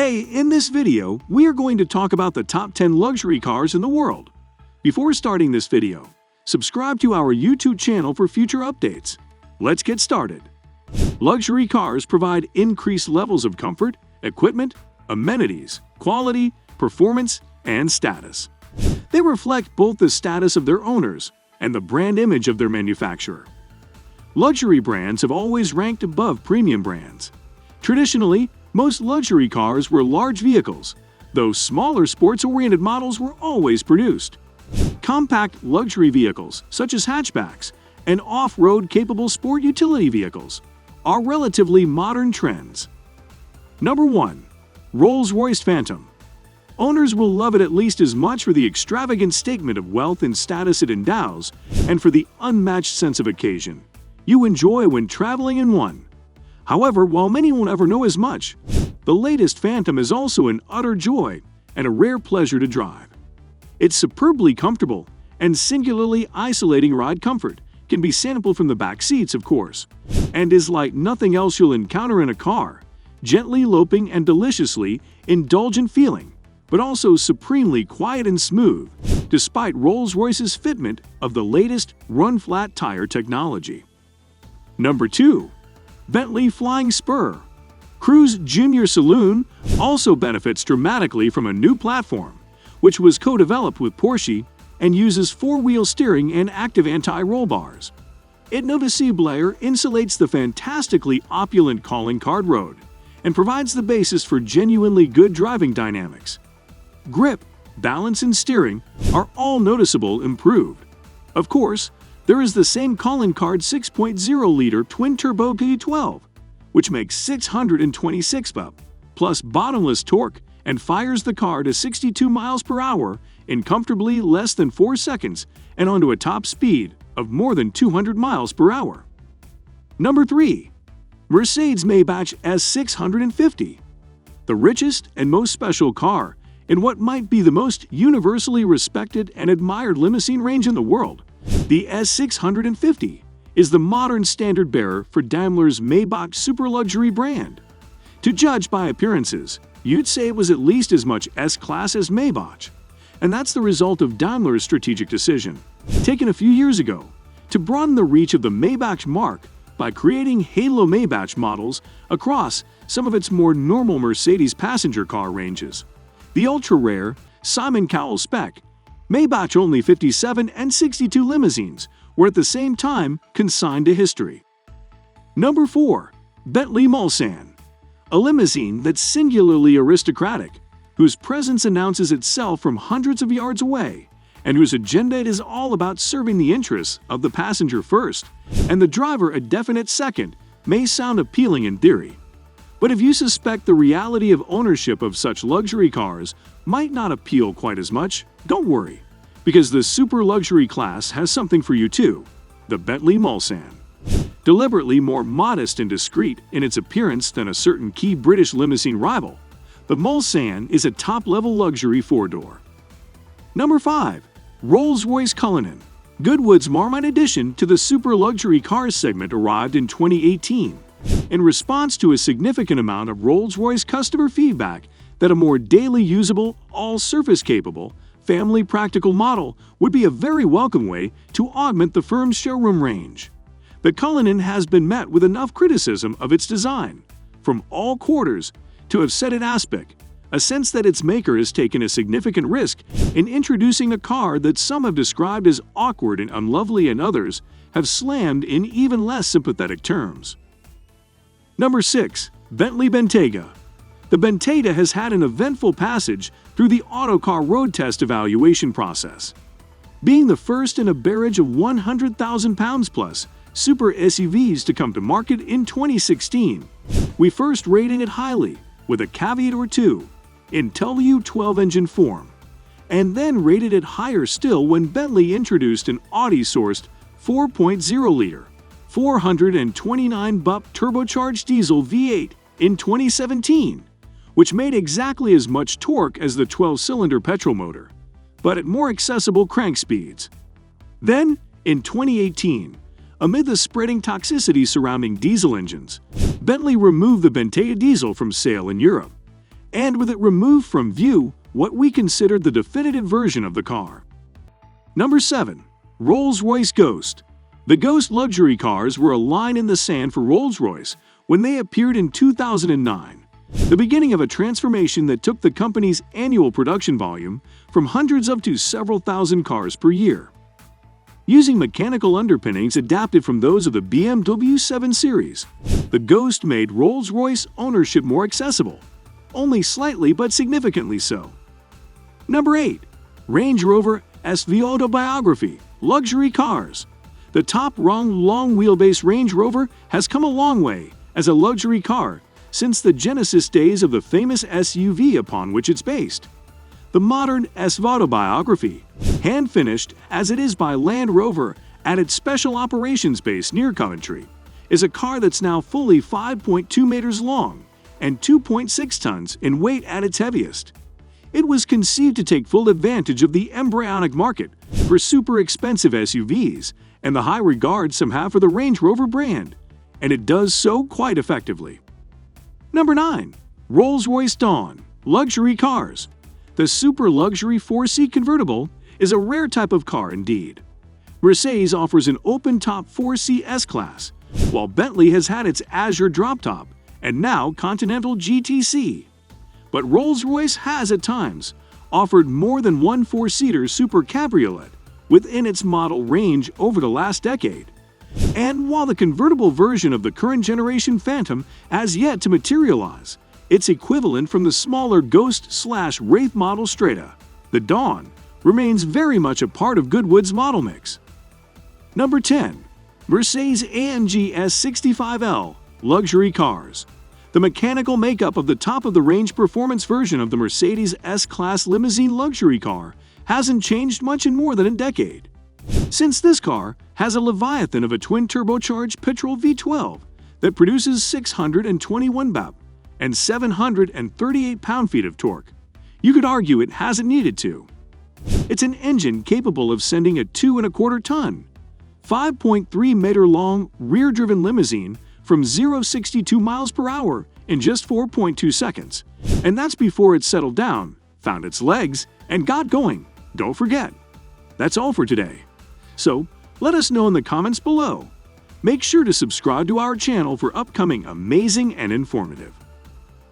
Hey, in this video, we are going to talk about the top 10 luxury cars in the world. Before starting this video, subscribe to our YouTube channel for future updates. Let's get started. Luxury cars provide increased levels of comfort, equipment, amenities, quality, performance, and status. They reflect both the status of their owners and the brand image of their manufacturer. Luxury brands have always ranked above premium brands. Traditionally, most luxury cars were large vehicles, though smaller sports-oriented models were always produced. Compact luxury vehicles, such as hatchbacks, and off-road capable sport utility vehicles, are relatively modern trends. Number 1. Rolls-Royce Phantom. Owners will love it at least as much for the extravagant statement of wealth and status it endows, and for the unmatched sense of occasion you enjoy when traveling in one. However, while many won't ever know as much, the latest Phantom is also an utter joy and a rare pleasure to drive. Its superbly comfortable and singularly isolating ride comfort can be sampled from the back seats, of course, and is like nothing else you'll encounter in a car, gently loping and deliciously indulgent feeling, but also supremely quiet and smooth, despite Rolls-Royce's fitment of the latest run-flat tire technology. Number 2. Bentley Flying Spur. Cruise Junior Saloon also benefits dramatically from a new platform, which was co-developed with Porsche and uses four-wheel steering and active anti-roll bars. It noticeably insulates the fantastically opulent calling card road and provides the basis for genuinely good driving dynamics. Grip, balance, and steering are all noticeable improved. Of course, there is the same calling card 6.0-liter twin-turbo V12, which makes 626 bp, plus bottomless torque and fires the car to 62 miles per hour in comfortably less than 4 seconds and onto a top speed of more than 200 miles per hour. Number 3. Mercedes-Maybach S650. The richest and most special car in what might be the most universally respected and admired limousine range in the world, the S650 is the modern standard-bearer for Daimler's Maybach super-luxury brand. To judge by appearances, you'd say it was at least as much S-Class as Maybach, and that's the result of Daimler's strategic decision, taken a few years ago, to broaden the reach of the Maybach mark by creating Halo Maybach models across some of its more normal Mercedes passenger car ranges. The ultra-rare Simon Cowell spec Maybach only 57 and 62 limousines were at the same time consigned to history. Number 4. Bentley Mulsanne. A limousine that's singularly aristocratic, whose presence announces itself from hundreds of yards away, and whose agenda it is all about serving the interests of the passenger first and the driver a definite second, may sound appealing in theory. But if you suspect the reality of ownership of such luxury cars might not appeal quite as much, don't worry, because the super luxury class has something for you too, the Bentley Mulsanne. Deliberately more modest and discreet in its appearance than a certain key British limousine rival, the Mulsanne is a top-level luxury four-door. Number 5. Rolls-Royce Cullinan. Goodwood's Marmite addition to the super luxury cars segment arrived in 2018. In response to a significant amount of Rolls-Royce customer feedback that a more daily usable, all-surface capable, family practical model would be a very welcome way to augment the firm's showroom range. The Cullinan has been met with enough criticism of its design, from all quarters, to have set it aspic, a sense that its maker has taken a significant risk in introducing a car that some have described as awkward and unlovely and others have slammed in even less sympathetic terms. Number 6. Bentley Bentayga. The Bentayga has had an eventful passage through the Autocar road test evaluation process. Being the first in a barrage of 100,000 pounds plus super SUVs to come to market in 2016, we first rated it highly, with a caveat or two, in W12 engine form, and then rated it higher still when Bentley introduced an Audi-sourced 4.0-liter 429 bp turbocharged diesel V8 in 2017, which made exactly as much torque as the 12-cylinder petrol motor, but at more accessible crank speeds. Then, in 2018, amid the spreading toxicity surrounding diesel engines, Bentley removed the Bentayga diesel from sale in Europe, and with it removed from view, what we considered the definitive version of the car. Number 7. Rolls-Royce Ghost. The Ghost luxury cars were a line in the sand for Rolls-Royce when they appeared in 2009, the beginning of a transformation that took the company's annual production volume from hundreds of to several thousand cars per year. Using mechanical underpinnings adapted from those of the BMW 7 Series, the Ghost made Rolls-Royce ownership more accessible, only slightly but significantly so. Number 8. Range Rover SV Autobiography Luxury Cars. The top-rung long-wheelbase Range Rover has come a long way as a luxury car since the Genesis days of the famous SUV upon which it's based. The modern SV Autobiography, hand-finished as it is by Land Rover at its special operations base near Coventry, is a car that's now fully 5.2 meters long and 2.6 tons in weight at its heaviest. It was conceived to take full advantage of the embryonic market for super expensive SUVs and the high regard some have for the Range Rover brand, and it does so quite effectively. Number 9. Rolls-Royce Dawn Luxury Cars. The super luxury 4-seat convertible is a rare type of car indeed. Mercedes offers an open-top 4-seat S-Class, while Bentley has had its Azure drop-top and now Continental GTC. But Rolls-Royce has at times offered more than one 4-seater super cabriolet within its model range over the last decade. And while the convertible version of the current generation Phantom has yet to materialize, its equivalent from the smaller Ghost/Wraith model Strata, the Dawn, remains very much a part of Goodwood's model mix. Number 10. Mercedes-AMG S65L Luxury Cars. The mechanical makeup of the top-of-the-range performance version of the Mercedes S-Class limousine luxury car hasn't changed much in more than a decade. Since this car has a Leviathan of a twin-turbocharged petrol V12 that produces 621 bp and 738 pound-feet of torque, you could argue it hasn't needed to. It's an engine capable of sending a 2.25-ton, 5.3-meter-long rear-driven limousine from 0-62 miles per hour in just 4.2 seconds. And that's before it settled down, found its legs, and got going. Don't forget. That's all for today. So, let us know in the comments below. Make sure to subscribe to our channel for upcoming amazing and informative.